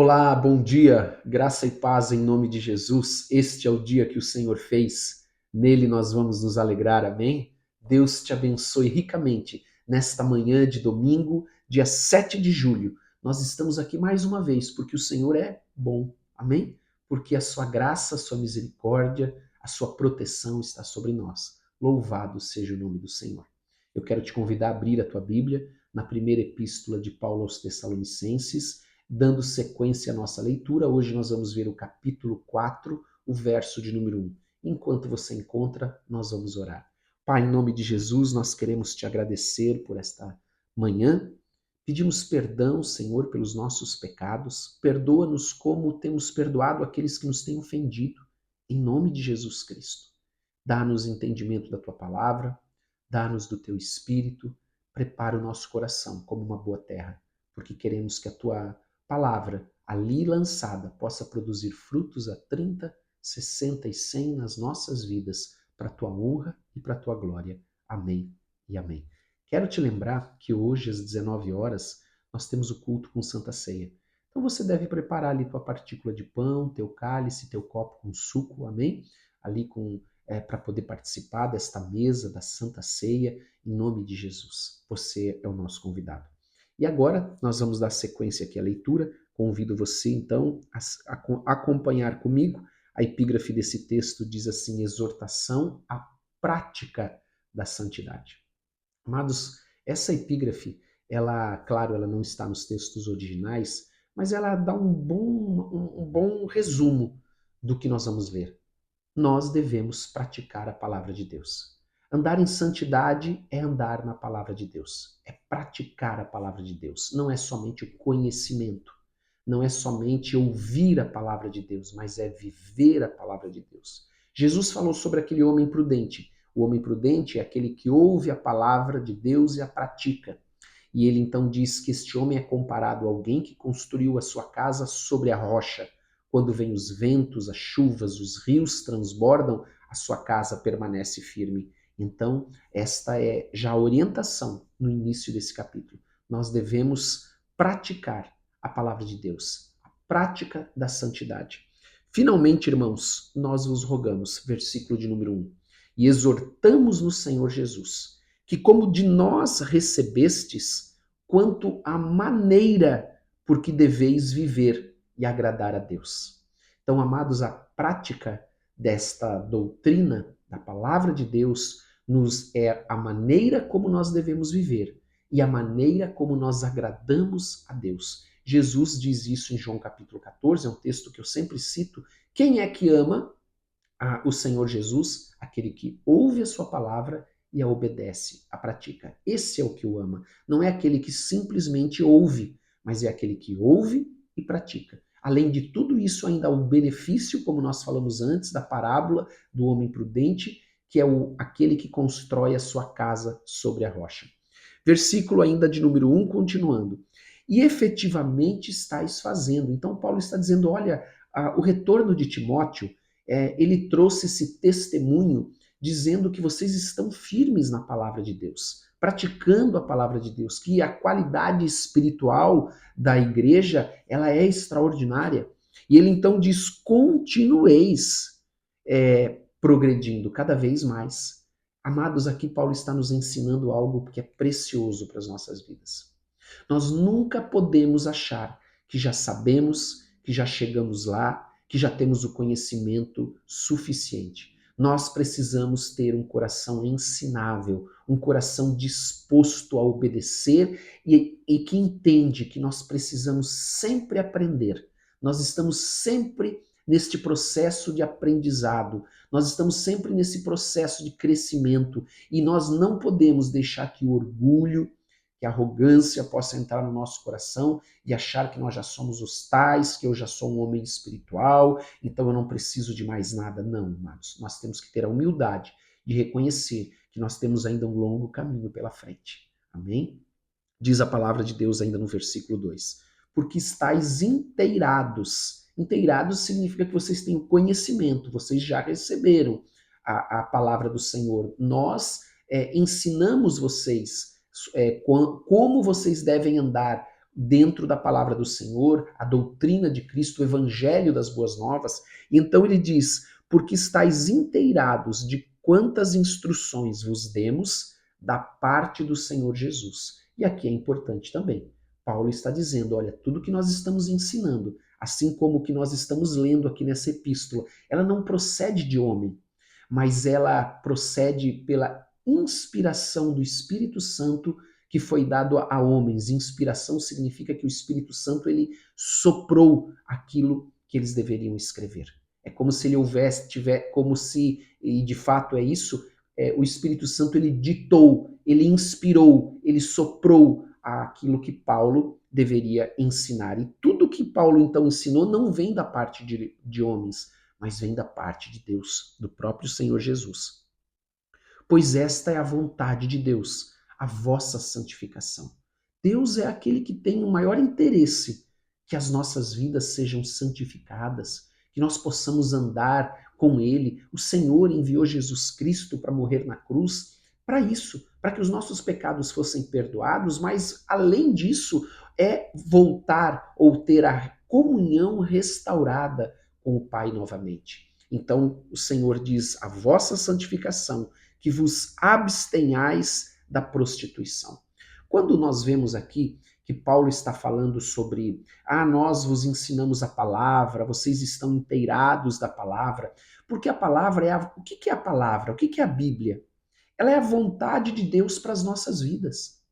Olá, bom dia, graça e paz em nome de Jesus. Este é o dia que o Senhor fez, nele nós vamos nos alegrar, amém? Deus te abençoe ricamente nesta manhã de domingo, dia 7 de julho. Nós estamos aqui mais uma vez porque o Senhor é bom, amém? Porque a sua graça, a sua misericórdia, a sua proteção está sobre nós. Louvado seja o nome do Senhor. Eu quero te convidar a abrir a tua Bíblia na primeira epístola de Paulo aos Tessalonicenses. Dando sequência à nossa leitura, hoje nós vamos ver o capítulo 4, o verso de número 1. Enquanto você encontra, nós vamos orar. Pai, em nome de Jesus, nós queremos te agradecer por esta manhã. Pedimos perdão, Senhor, pelos nossos pecados. Perdoa-nos como temos perdoado aqueles que nos têm ofendido. Em nome de Jesus Cristo. Dá-nos entendimento da tua palavra, dá-nos do teu espírito, prepara o nosso coração como uma boa terra, porque queremos que a tua palavra ali lançada possa produzir frutos a 30, 60 e 100 nas nossas vidas, para a tua honra e para a tua glória. Amém e amém. Quero te lembrar que hoje, às 19 horas, nós temos o culto com Santa Ceia. Então você deve preparar ali tua partícula de pão, teu cálice, teu copo com suco, amém? Ali para poder participar desta mesa da Santa Ceia, em nome de Jesus. Você é o nosso convidado. E agora nós vamos dar sequência aqui à leitura. Convido você então a acompanhar comigo. A epígrafe desse texto diz assim: exortação à prática da santidade. Amados, essa epígrafe, ela, claro, ela não está nos textos originais, mas ela dá um bom resumo do que nós vamos ver. Nós devemos praticar a palavra de Deus. Andar em santidade é andar na palavra de Deus, é praticar a palavra de Deus. Não é somente o conhecimento, não é somente ouvir a palavra de Deus, mas é viver a palavra de Deus. Jesus falou sobre aquele homem prudente. O homem prudente é aquele que ouve a palavra de Deus e a pratica. E ele então diz que este homem é comparado a alguém que construiu a sua casa sobre a rocha. Quando vêm os ventos, as chuvas, os rios transbordam, a sua casa permanece firme. Então, esta é já a orientação no início desse capítulo. Nós devemos praticar a palavra de Deus, a prática da santidade. Finalmente, irmãos, nós vos rogamos, versículo de número 1, e exortamos no Senhor Jesus, que como de nós recebestes, quanto à maneira por que deveis viver e agradar a Deus. Então, amados, a prática desta doutrina, da palavra de Deus, nos é a maneira como nós devemos viver e a maneira como nós agradamos a Deus. Jesus diz isso em João capítulo 14, é um texto que eu sempre cito. Quem é que ama o Senhor Jesus? Aquele que ouve a sua palavra e a obedece, a pratica. Esse é o que o ama. Não é aquele que simplesmente ouve, mas é aquele que ouve e pratica. Além de tudo isso, ainda há o benefício, como nós falamos antes, da parábola do homem prudente, que é aquele que constrói a sua casa sobre a rocha. Versículo ainda de número 1, continuando. E efetivamente estáis fazendo. Então Paulo está dizendo, olha, o retorno de Timóteo, ele trouxe esse testemunho dizendo que vocês estão firmes na palavra de Deus, praticando a palavra de Deus, que a qualidade espiritual da igreja, ela é extraordinária. E ele então diz, continueis progredindo cada vez mais. Amados, aqui Paulo está nos ensinando algo que é precioso para as nossas vidas. Nós nunca podemos achar que já sabemos, que já chegamos lá, que já temos o conhecimento suficiente. Nós precisamos ter um coração ensinável, um coração disposto a obedecer e que entende que nós precisamos sempre aprender. Nós estamos sempre neste processo de aprendizado, nós estamos sempre nesse processo de crescimento e nós não podemos deixar que o orgulho, que a arrogância possa entrar no nosso coração e achar que nós já somos os tais, que eu já sou um homem espiritual, então eu não preciso de mais nada. Não, amados. Nós temos que ter a humildade de reconhecer que nós temos ainda um longo caminho pela frente. Amém? Diz a palavra de Deus ainda no versículo 2. Porque estáis inteirados. Inteirados significa que vocês têm o conhecimento, vocês já receberam a palavra do Senhor. Nós ensinamos vocês como vocês devem andar, dentro da palavra do Senhor, a doutrina de Cristo, o evangelho das boas novas. E então ele diz: porque estáis inteirados de quantas instruções vos demos da parte do Senhor Jesus. E aqui é importante também. Paulo está dizendo, olha, tudo que nós estamos ensinando, assim como o que nós estamos lendo aqui nessa epístola, ela não procede de homem, mas ela procede pela inspiração do Espírito Santo que foi dado a homens. Inspiração significa que o Espírito Santo ele soprou aquilo que eles deveriam escrever. É como se ele houvesse, como se, e de fato é isso, o Espírito Santo ele ditou, ele inspirou, ele soprou aquilo que Paulo deveria ensinar. E tudo que Paulo então ensinou não vem da parte de homens, mas vem da parte de Deus, do próprio Senhor Jesus. Pois esta é a vontade de Deus, a vossa santificação. Deus é aquele que tem o maior interesse que as nossas vidas sejam santificadas, que nós possamos andar com Ele. O Senhor enviou Jesus Cristo para morrer na cruz para isso, para que os nossos pecados fossem perdoados, mas além disso, é voltar ou ter a comunhão restaurada com o Pai novamente. Então, o Senhor diz: a vossa santificação, que vos abstenhais da prostituição. Quando nós vemos aqui que Paulo está falando sobre, nós vos ensinamos a palavra, vocês estão inteirados da palavra, porque a palavra o que é a palavra? O que é a Bíblia? Ela é a vontade de Deus para as nossas vidas.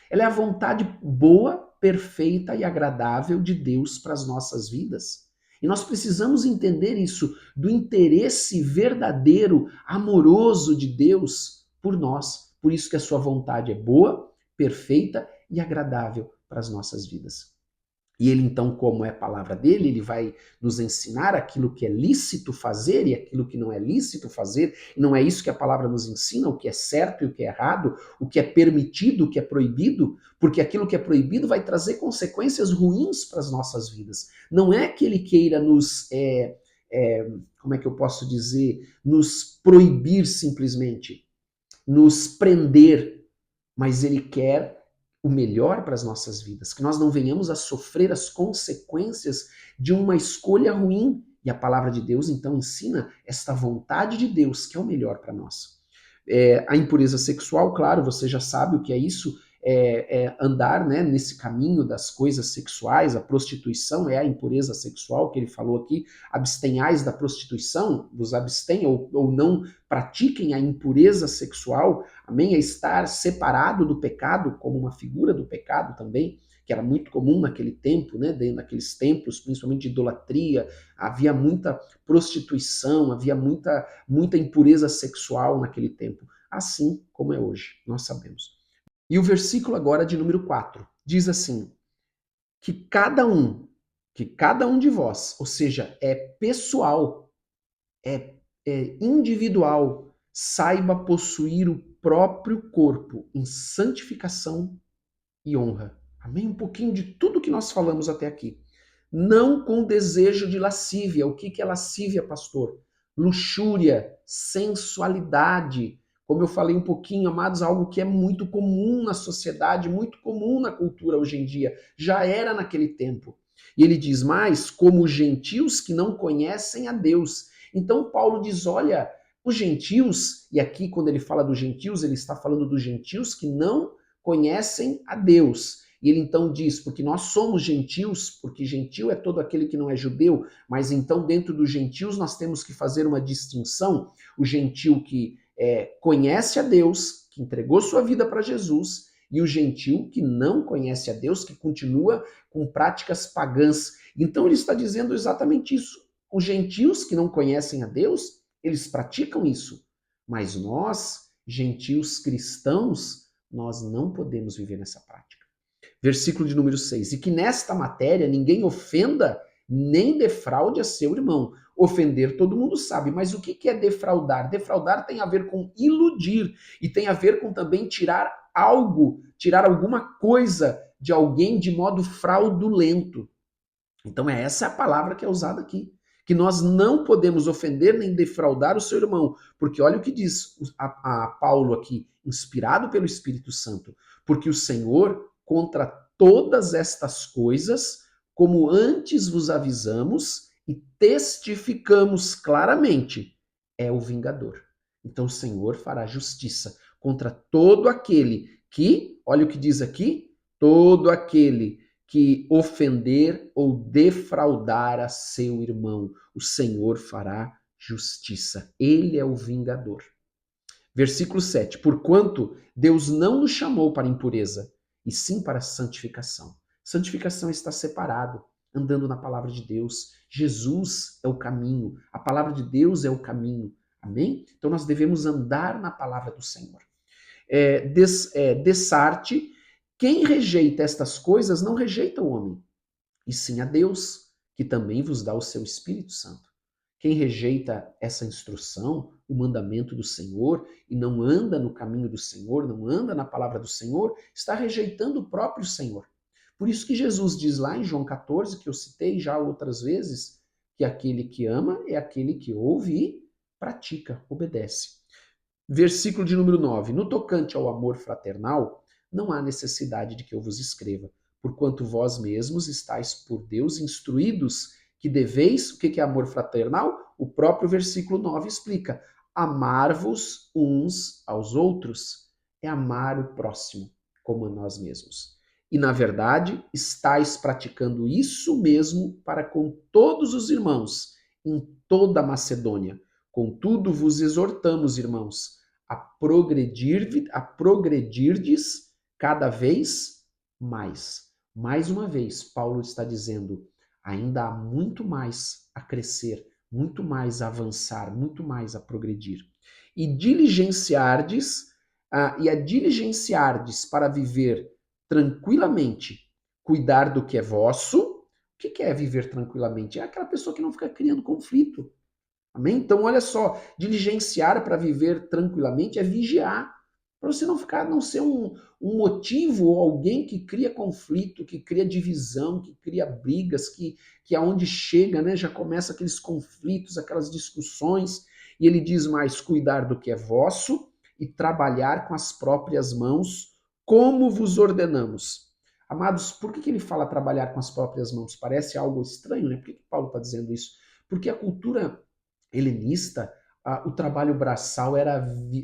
Ela é a vontade boa, perfeita e agradável de Deus para as nossas vidas. E nós precisamos entender isso, do interesse verdadeiro, amoroso de Deus por nós. Por isso que a sua vontade é boa, perfeita e agradável para as nossas vidas. E ele então, como é a palavra dele, ele vai nos ensinar aquilo que é lícito fazer e aquilo que não é lícito fazer. E não é isso que a palavra nos ensina, o que é certo e o que é errado, o que é permitido, o que é proibido, porque aquilo que é proibido vai trazer consequências ruins para as nossas vidas. Não é que ele queira nos, como é que eu posso dizer, nos proibir simplesmente, nos prender, mas ele quer o melhor para as nossas vidas, que nós não venhamos a sofrer as consequências de uma escolha ruim. E a palavra de Deus, então, ensina esta vontade de Deus, que é o melhor para nós. A impureza sexual, claro, você já sabe o que é isso, andar, né, nesse caminho das coisas sexuais. A prostituição é a impureza sexual que ele falou aqui. Abstenhais da prostituição, vos abstenham ou não pratiquem a impureza sexual. Amém? É estar separado do pecado, como uma figura do pecado também, que era muito comum naquele tempo, né, dentro daqueles templos, principalmente de idolatria. Havia muita prostituição, havia muita impureza sexual naquele tempo, assim como é hoje, nós sabemos. E o versículo agora de número 4 diz assim: que cada um de vós, ou seja, é pessoal, é individual, saiba possuir o próprio corpo em santificação e honra. Amém? Um pouquinho de tudo que nós falamos até aqui. Não com desejo de lascívia. O que é lascívia, pastor? Luxúria, sensualidade. Como eu falei um pouquinho, amados, algo que é muito comum na sociedade, muito comum na cultura hoje em dia. Já era naquele tempo. E ele diz mais, como gentios que não conhecem a Deus. Então Paulo diz, olha, os gentios, e aqui quando ele fala dos gentios, ele está falando dos gentios que não conhecem a Deus. E ele então diz, porque nós somos gentios, porque gentio é todo aquele que não é judeu, mas então dentro dos gentios nós temos que fazer uma distinção. O gentio que conhece a Deus, que entregou sua vida para Jesus, e o gentio que não conhece a Deus, que continua com práticas pagãs. Então ele está dizendo exatamente isso. Os gentios que não conhecem a Deus, eles praticam isso. Mas nós, gentios cristãos, nós não podemos viver nessa prática. Versículo de número 6. E que nesta matéria ninguém ofenda nem defraude a seu irmão. Ofender todo mundo sabe, mas o que é defraudar? Defraudar tem a ver com iludir e tem a ver com também tirar algo, tirar alguma coisa de alguém de modo fraudulento. Então essa é a palavra que é usada aqui. Que nós não podemos ofender nem defraudar o seu irmão. Porque olha o que diz a Paulo aqui, inspirado pelo Espírito Santo. Porque o Senhor, contra todas estas coisas, como antes vos avisamos e testificamos claramente, é o vingador. Então o Senhor fará justiça contra todo aquele que, olha o que diz aqui, todo aquele que ofender ou defraudar a seu irmão, o Senhor fará justiça. Ele é o vingador. Versículo 7. Porquanto Deus não nos chamou para impureza, e sim para santificação. Santificação está separado, andando na palavra de Deus. Jesus é o caminho, a palavra de Deus é o caminho. Amém? Então nós devemos andar na palavra do Senhor. Dessarte, quem rejeita estas coisas não rejeita o homem, e sim a Deus, que também vos dá o seu Espírito Santo. Quem rejeita essa instrução, o mandamento do Senhor, e não anda no caminho do Senhor, não anda na palavra do Senhor, está rejeitando o próprio Senhor. Por isso que Jesus diz lá em João 14, que eu citei já outras vezes, que aquele que ama é aquele que ouve e pratica, obedece. Versículo de número 9. No tocante ao amor fraternal, não há necessidade de que eu vos escreva, porquanto vós mesmos estáis por Deus instruídos que deveis, o que é amor fraternal? O próprio versículo 9 explica, amar-vos uns aos outros, é amar o próximo como a nós mesmos. E, na verdade, estáis praticando isso mesmo para com todos os irmãos, em toda a Macedônia. Contudo, vos exortamos, irmãos, a progredirdes cada vez mais. Mais uma vez, Paulo está dizendo, ainda há muito mais a crescer, muito mais a avançar, muito mais a progredir. E diligenciardes, para viver tranquilamente, cuidar do que é vosso. O que é viver tranquilamente? É aquela pessoa que não fica criando conflito. Amém? Então, olha só, diligenciar para viver tranquilamente é vigiar, para você não ficar, não ser um motivo ou alguém que cria conflito, que cria divisão, que cria brigas, que aonde chega, né, já começa aqueles conflitos, aquelas discussões, e ele diz mais, cuidar do que é vosso e trabalhar com as próprias mãos, como vos ordenamos. Amados, por que ele fala trabalhar com as próprias mãos? Parece algo estranho, né? Por que Paulo está dizendo isso? Porque a cultura helenista, o trabalho braçal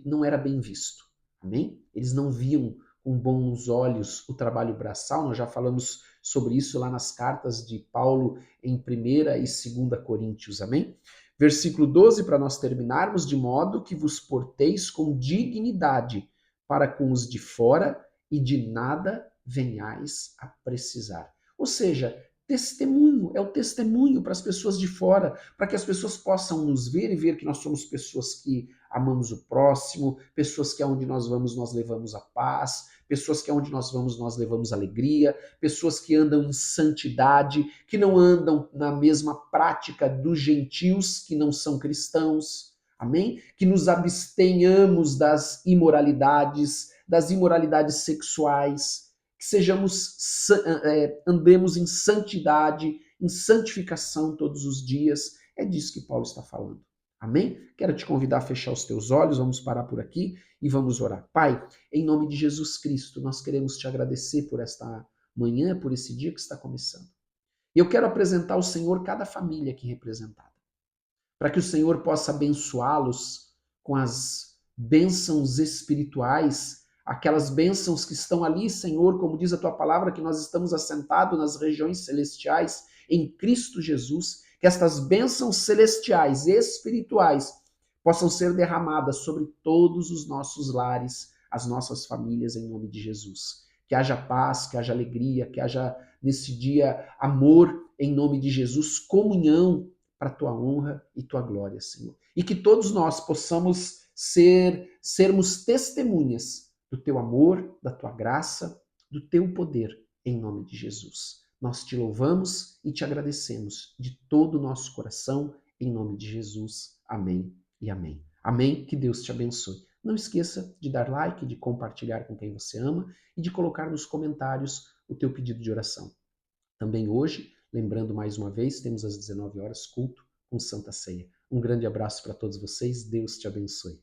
não era bem visto. Amém? Eles não viam com bons olhos o trabalho braçal. Nós já falamos sobre isso lá nas cartas de Paulo em 1ª e 2ª Coríntios. Amém? Versículo 12, para nós terminarmos, de modo que vos porteis com dignidade para com os de fora e de nada venhais a precisar. Ou seja, testemunho, é o testemunho para as pessoas de fora, para que as pessoas possam nos ver e ver que nós somos pessoas que amamos o próximo, pessoas que aonde nós vamos nós levamos a paz, pessoas que aonde nós vamos nós levamos alegria, pessoas que andam em santidade, que não andam na mesma prática dos gentios que não são cristãos. Amém? Que nos abstenhamos das imoralidades sexuais, que andemos em santidade, em santificação todos os dias. É disso que Paulo está falando. Amém? Quero te convidar a fechar os teus olhos, vamos parar por aqui e vamos orar. Pai, em nome de Jesus Cristo, nós queremos te agradecer por esta manhã, por esse dia que está começando. E eu quero apresentar ao Senhor cada família aqui representada, para que o Senhor possa abençoá-los com as bênçãos espirituais, aquelas bênçãos que estão ali, Senhor, como diz a tua palavra, que nós estamos assentados nas regiões celestiais em Cristo Jesus, que estas bênçãos celestiais e espirituais possam ser derramadas sobre todos os nossos lares, as nossas famílias, em nome de Jesus. Que haja paz, que haja alegria, que haja nesse dia amor, em nome de Jesus, comunhão para a tua honra e tua glória, Senhor. E que todos nós possamos sermos testemunhas do teu amor, da tua graça, do teu poder, em nome de Jesus. Nós te louvamos e te agradecemos de todo o nosso coração, em nome de Jesus. Amém e amém. Amém, que Deus te abençoe. Não esqueça de dar like, de compartilhar com quem você ama e de colocar nos comentários o teu pedido de oração. Também hoje, lembrando mais uma vez, temos às 19 horas culto com Santa Ceia. Um grande abraço para todos vocês, Deus te abençoe.